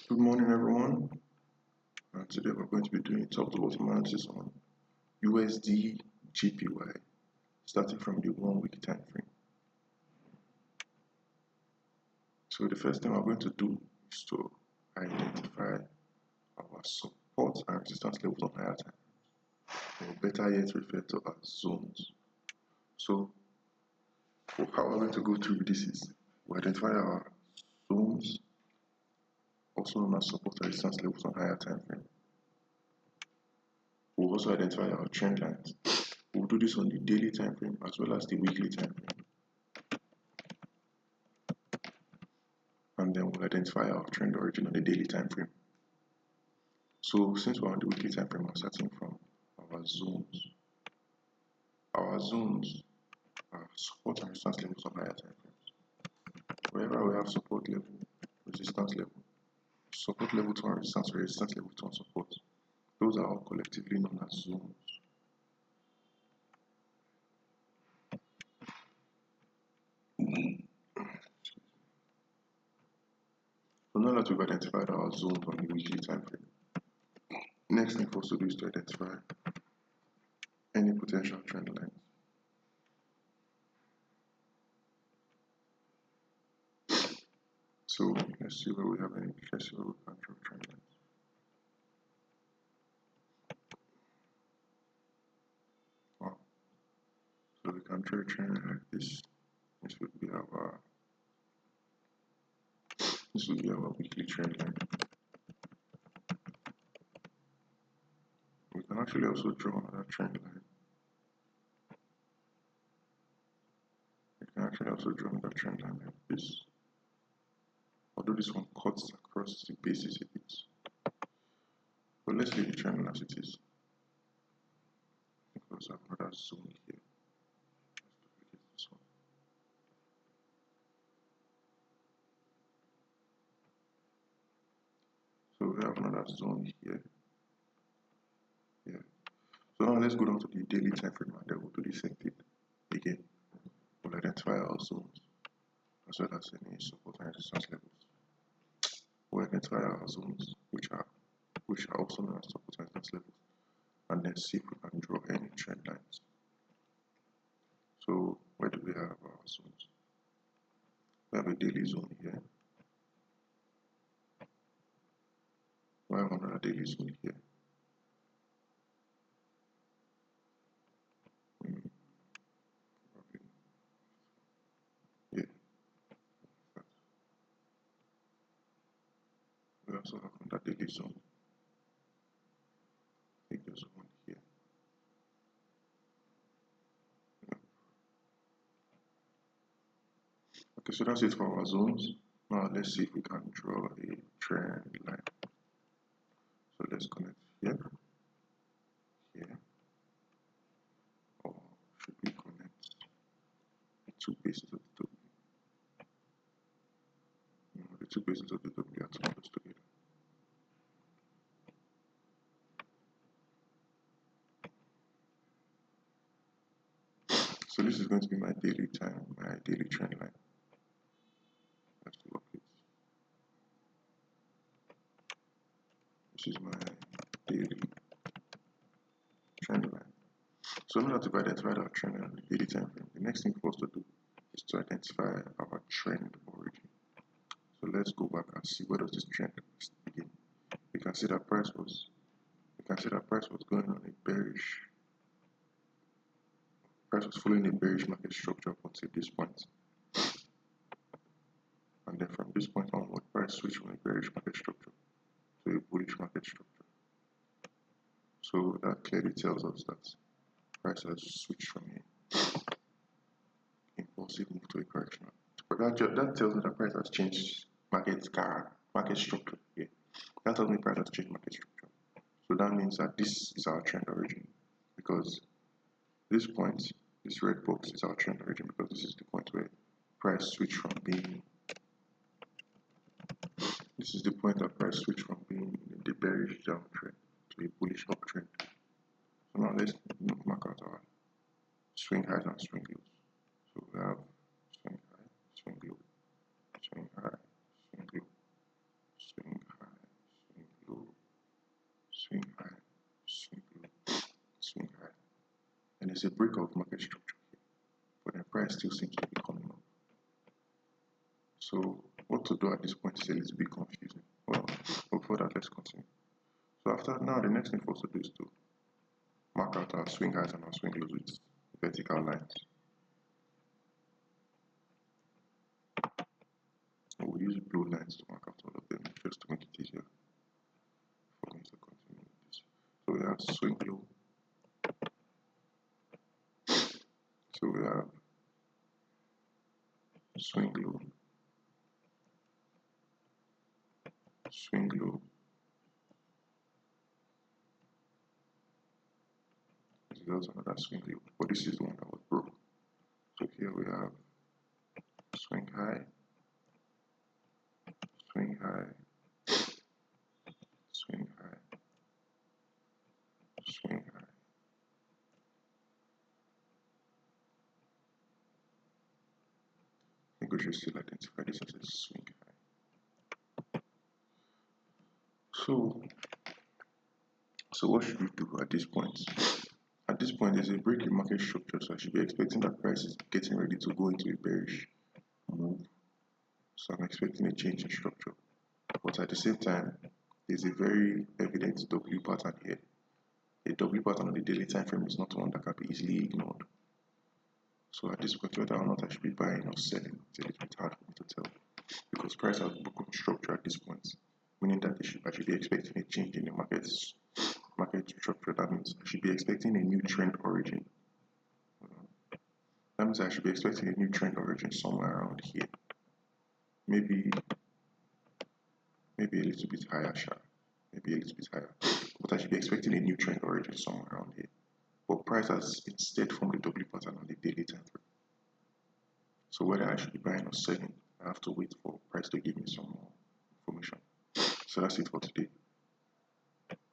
Good morning, everyone. Today we're going to be doing top to bottom analysis on USDJPY, starting from the 1 week time frame. So the first thing we're going to do is to identify our support and resistance levels on higher time, or better yet referred to as zones. So how we're going to go through this is we identify our zones, also known as support and resistance levels on higher time frame. We'll also identify our trend lines. We'll do this on the daily time frame as well as the weekly time frame. And then we'll identify our trend origin on the daily time frame. So since we're on the weekly time frame, we're starting from our zones. Our zones are support and resistance levels on higher time frames. Wherever we have support level, resistance level, support level to resistance, or resistance level to support, those are all collectively known as zones. So now that we've identified our zones on the weekly time frame, next thing for us to do is to identify any potential trend lines. So let's see where we have any, let's see where we can draw trend lines. Wow. So we can draw a trend line like this. This would be our weekly trend line. We can actually also draw another trend line. We can actually also draw another trend line like this. Although this one cuts across the basis a bit. But let's leave the trend line as it is. Because I have another zone here. Let's duplicate this one. So we have another zone here. So now let's go down to the daily time frame and then we'll do the same thing again. We'll identify our zones as well as any support and resistance levels. We'll identify our zones which are also known as support and resistance levels, and then see if we can draw any trend lines. So where do we have our zones? We have a daily zone here. We have another daily zone here. We also have another daily zone. I think there's one here. Okay, so that's it for our zones. Now let's see if we can draw a trend line. So let's connect here, here, or should we connect the two bases of the W? No, the two bases of the W are too close together. So this is going to be my daily trend line. Let's look it. This is my daily trend line. So now that we've identified our trend line on the daily time frame, the next thing for us to do is to identify our trend origin. So let's go back and see where does this trend begin. We can see that price was going on a bearish. Price was following a bearish market structure up until this point. And then from this point onward, price switched from a bearish market structure to a bullish market structure. So that clearly tells us that price has switched from a impulsive move to a correctional. But that tells me that price has changed market structure here. That tells me price has changed market structure. So that means that this is our trend origin, because this point, this red box, is our trend origin, because this is the point where price switched from being. This is the point that price switched from being in the bearish downtrend to a bullish uptrend. So now let's mark out our swing highs and swing lows. So we have swing high, swing low, swing high, swing low, swing high, there's a break of market structure here, but the price still seems to be coming up. So what to do at this point is a little bit confusing. Well, before that, let's continue. So after now, the next thing for us to do is to mark out our swing highs and our swing lows with vertical lines. We'll use blue lines to mark out all of them just to make it easier for me to continue with this. So we have swing low. So we have swing low, swing low. This is also another swing low, but this is the one that was broke. So here we have swing high, swing high, swing high, swing high. I think we should still identify this as a swing high. So what should we do at this point? At this point, there's a break in market structure, so I should be expecting that price is getting ready to go into a bearish move. So I'm expecting a change in structure. But at the same time, there's a very evident W pattern here. A W pattern on the daily time frame is not one that can be easily ignored. So at this point, whether or not I should be buying or selling, it's a little bit hard for me to tell. Because price has broken structure at this point, meaning that I should be expecting a change in the market structure. That means I should be expecting a new trend origin. That means I should be expecting a new trend origin somewhere around here. Maybe a little bit higher, maybe a little bit higher. But I should be expecting a new trend origin somewhere around here. But price has instead formed the W pattern on the daily time frame. So whether I should be buying or selling, I have to wait for price to give me some more information. So that's it for today.